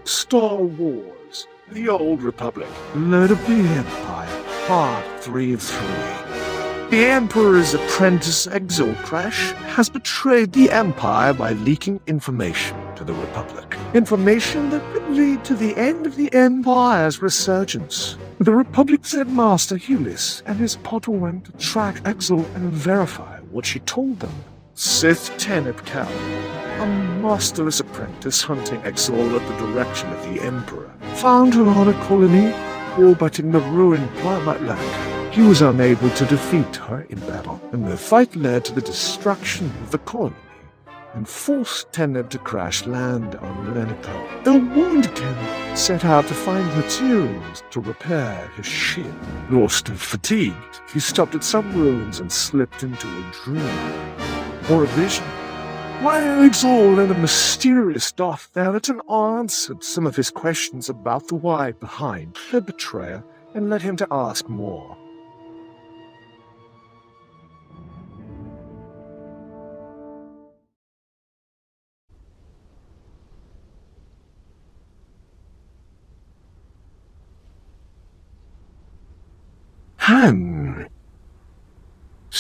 Star Wars, The Old Republic, Lord of the Empire, Part 3 of 3. The Emperor's apprentice Exal Kressh has betrayed the Empire by leaking information to the Republic. Information that could lead to the end of the Empire's resurgence. The Republic's headmaster Ulyss and his Potter went to track Exal and verify what she told them. Sith Teneb Kel, a masterless apprentice hunting Exal at the direction of the Emperor, found her on a colony orbiting the ruined planet land. He was unable to defeat her in battle, and the fight led to the destruction of the colony and forced Teneb to crash land on Nikka. The wounded Teneb set out to find materials to repair his ship. Lost and fatigued, he stopped at some ruins and slipped into a dream or a vision, where Exal and a mysterious Darth Thanaton answered some of his questions about the why behind her betrayal and led him to ask more.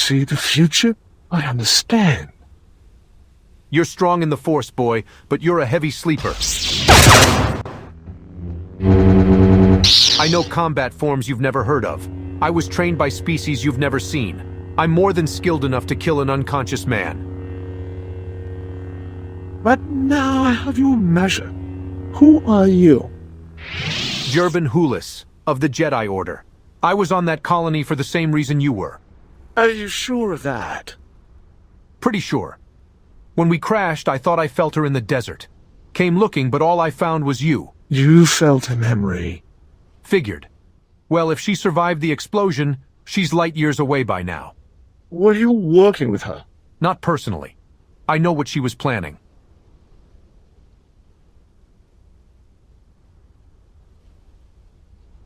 See the future? I understand. You're strong in the Force, boy, but you're a heavy sleeper. I know combat forms you've never heard of. I was trained by species you've never seen. I'm more than skilled enough to kill an unconscious man. But now I have your measure. Who are you? Jurban Hulis, of the Jedi Order. I was on that colony for the same reason you were. Are you sure of that? Pretty sure. When we crashed, I thought I felt her in the desert. Came looking, but all I found was you. You felt a memory. Figured. Well, if she survived the explosion, she's light years away by now. Were you working with her? Not personally. I know what she was planning.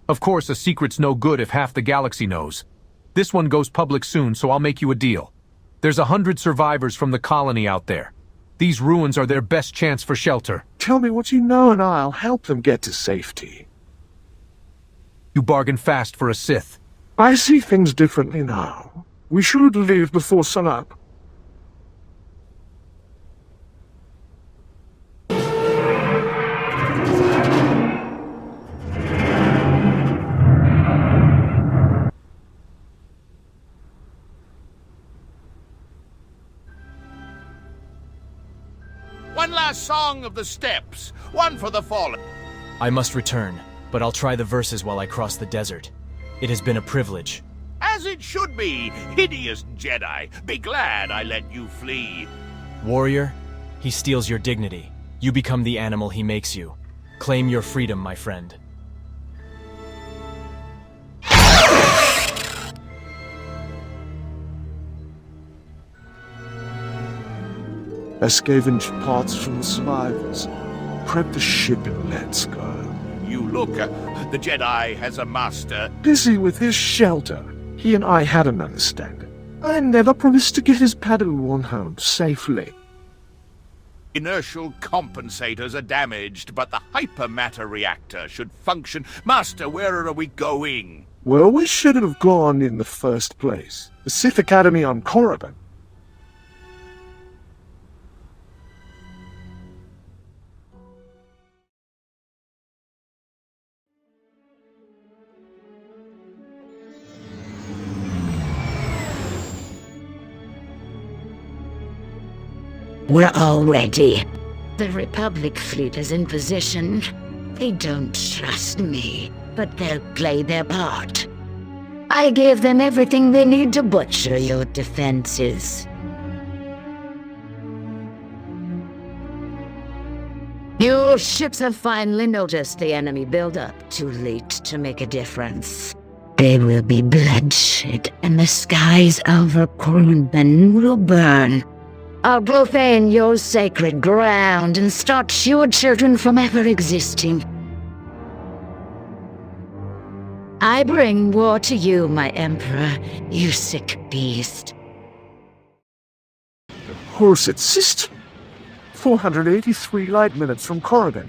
Of course, a secret's no good if half the galaxy knows. This one goes public soon, so I'll make you a deal. There's 100 survivors from the colony out there. These ruins are their best chance for shelter. Tell me what you know and I'll help them get to safety. You bargain fast for a Sith. I see things differently now. We should leave before sunup. One last song of the steppes, one for the fallen. I must return, but I'll try the verses while I cross the desert. It has been a privilege. As it should be, hideous Jedi. Be glad I let you flee. Warrior, he steals your dignity. You become the animal he makes you. Claim your freedom, my friend. I scavenged parts from the survivors. Prep the ship and let's go. You look, the Jedi has a master. Busy with his shelter. He and I had an understanding. I never promised to get his Padawan home safely. Inertial compensators are damaged, but the hypermatter reactor should function. Master, where are we going? Well, we should have gone in the first place. The Sith Academy on Korriban. We're all ready. The Republic fleet is in position. They don't trust me, but they'll play their part. I gave them everything they need to butcher your defenses. Your ships have finally noticed the enemy build up too late to make a difference. There will be bloodshed, and the skies over Korriban will burn. I'll profane your sacred ground and stop your children from ever existing. I bring war to you, my Emperor, you sick beast. Horset system. 483 light minutes from Korriban.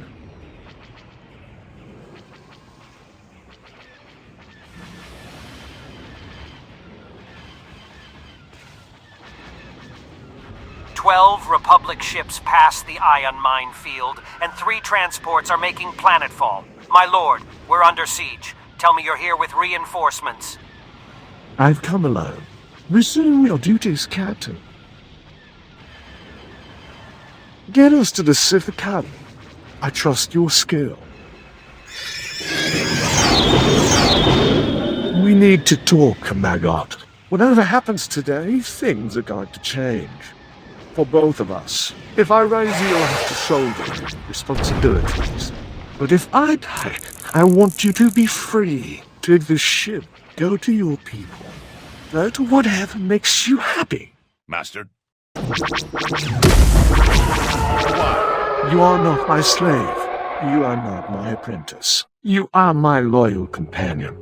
12 Republic ships passed the ion minefield, and 3 transports are making planetfall. My lord, we're under siege. Tell me you're here with reinforcements. I've come alone. Resume your duties, Captain. Get us to the Sith Academy. I trust your skill. We need to talk, Maggot. Whatever happens today, things are going to change. For both of us. If I raise you, you'll have to shoulder responsibilities. But if I die, I want you to be free. Take the ship, go to your people. Go to whatever makes you happy. Master? You are not my slave. You are not my apprentice. You are my loyal companion.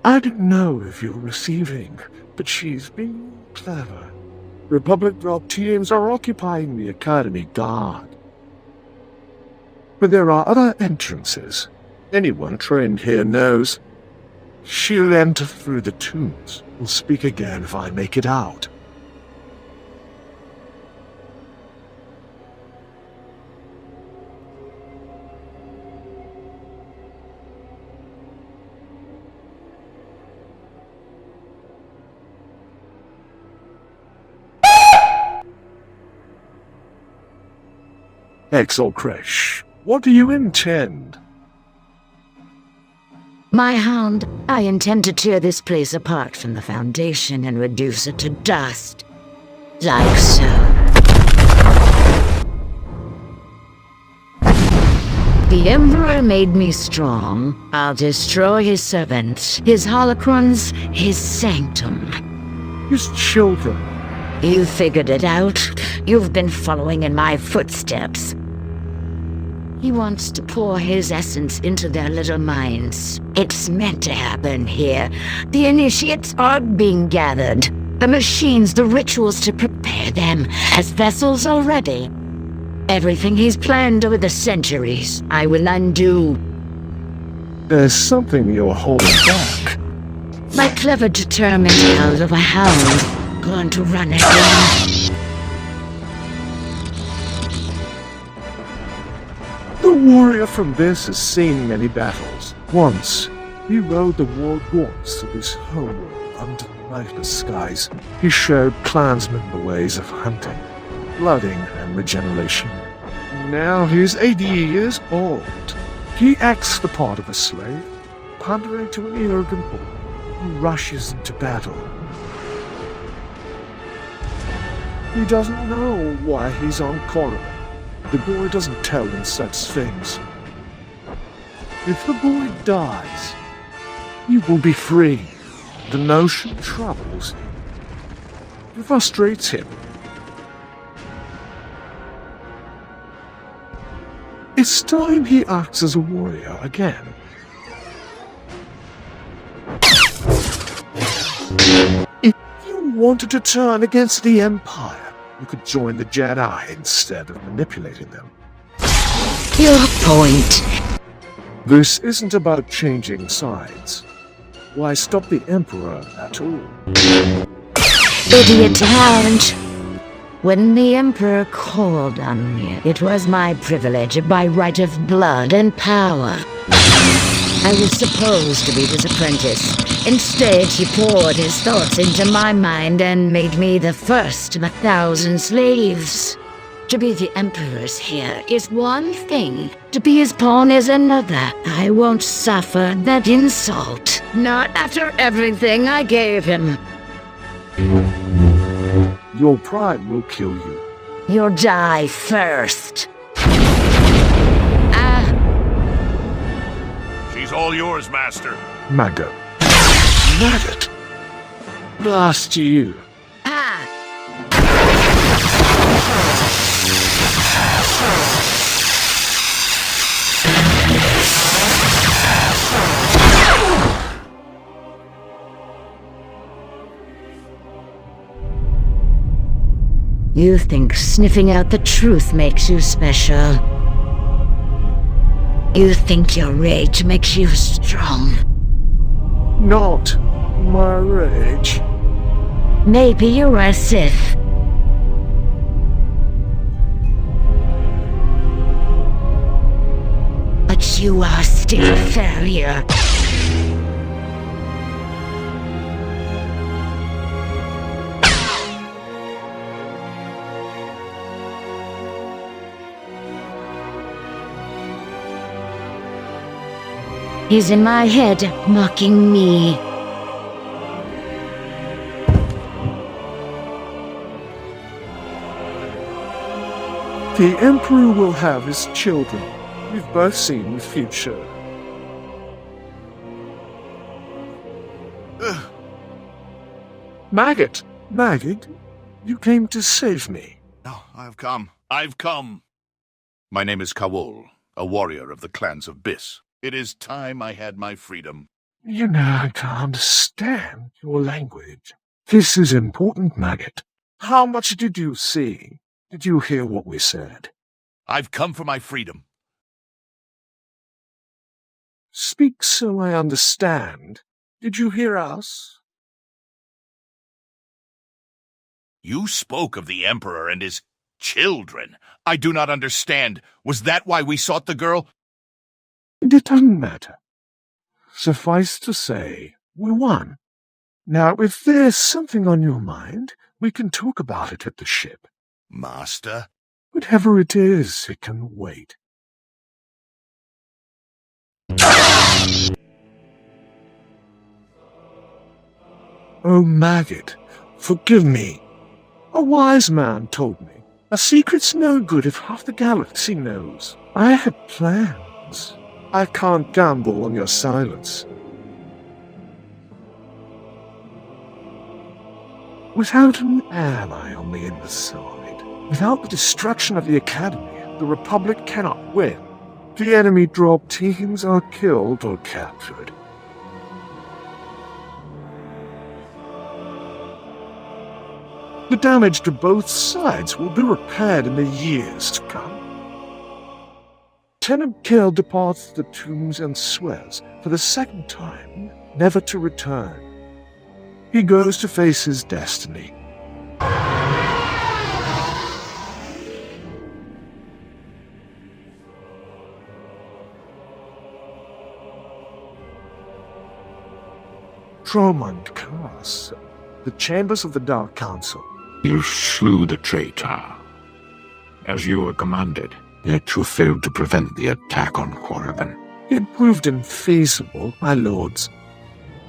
I don't know if you're receiving, but she's been clever. Republic drop teams are occupying the Academy Guard. But there are other entrances. Anyone trained here knows. She'll enter through the tombs. We'll speak again if I make it out. Exal Kressh, what do you intend? My hound, I intend to tear this place apart from the Foundation and reduce it to dust. Like so. The Emperor made me strong. I'll destroy his servants, his holocrons, his sanctum. His children. You figured it out. You've been following in my footsteps. He wants to pour his essence into their little minds. It's meant to happen here. The initiates are being gathered. The machines, the rituals to prepare them as vessels are ready. Everything he's planned over the centuries, I will undo. There's something you're holding back. My clever, determined hound of a hound, going to run again. The warrior from this has seen many battles. Once, he rode the war gaunts of his homeworld under the nightless skies. He showed clansmen the ways of hunting, blooding, and regeneration. Now he's 80 years old. He acts the part of a slave, pandering to an arrogant boy who rushes into battle. He doesn't know why he's on Korriban. The boy doesn't tell him such things. If the boy dies, you will be free. The notion troubles him. It frustrates him. It's time he acts as a warrior again. If you wanted to turn against the Empire, you could join the Jedi instead of manipulating them. Your point. This isn't about changing sides. Why stop the Emperor at all? Idiot hound. When the Emperor called on me, it was my privilege by right of blood and power. I was supposed to be his apprentice. Instead, he poured his thoughts into my mind and made me the first of 1,000 slaves. To be the Emperor's heir is one thing. To be his pawn is another. I won't suffer that insult. Not after everything I gave him. Your pride will kill you. You'll die first. She's all yours, Master. Maggot. Maggot. Blast you. You think sniffing out the truth makes you special. You think your rage makes you strong. Not my rage. Maybe you're a Sith. But you are still a failure. He's in my head, mocking me. The Emperor will have his children. We've both seen the future. Maggot! Maggot, you came to save me. No, I've come. I've come. My name is Kawol, a warrior of the clans of Bis. It is time I had my freedom. You know, I can't understand your language. This is important, Maggot. How much did you see? Did you hear what we said? I've come for my freedom. Speak so I understand. Did you hear us? You spoke of the Emperor and his children. I do not understand. Was that why we sought the girl? It doesn't matter. Suffice to say, we won. Now, if there's something on your mind, we can talk about it at the ship. Master? Whatever it is, it can wait. Oh, Maggot, forgive me. A wise man told me, a secret's no good if half the galaxy knows. I had plans. I can't gamble on your silence. Without an ally on the inner side, without the destruction of the Academy, the Republic cannot win. The enemy drop teams are killed or captured. The damage to both sides will be repaired in the years to come. Teneb Kel departs the tombs and swears, for the second time, never to return. He goes to face his destiny. Tromund Class, the chambers of the Dark Council. You slew the traitor, as you were commanded, yet you failed to prevent the attack on Korriban. It proved infeasible, my lords.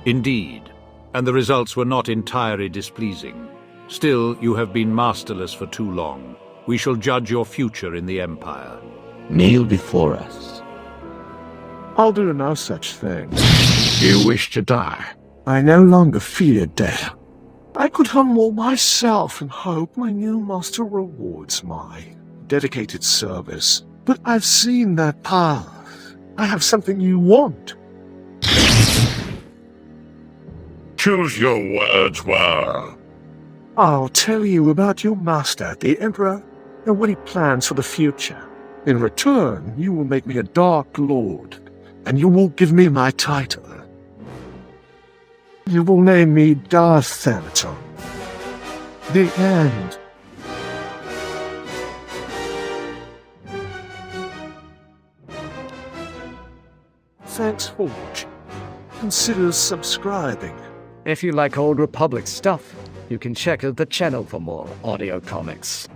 Indeed, and the results were not entirely displeasing. Still, you have been masterless for too long. We shall judge your future in the Empire. Kneel before us. I'll do no such thing. You wish to die. I no longer fear death. I could humble myself and hope my new master rewards my dedicated service. But I've seen that path. I have something you want. Choose your words well. I'll tell you about your master, the Emperor, and what he plans for the future. In return, you will make me a Dark Lord, and you will give me my title. You will name me Darth Thanaton. The end. Thanks for watching. Consider subscribing. If you like Old Republic stuff, you can check out the channel for more audio comics.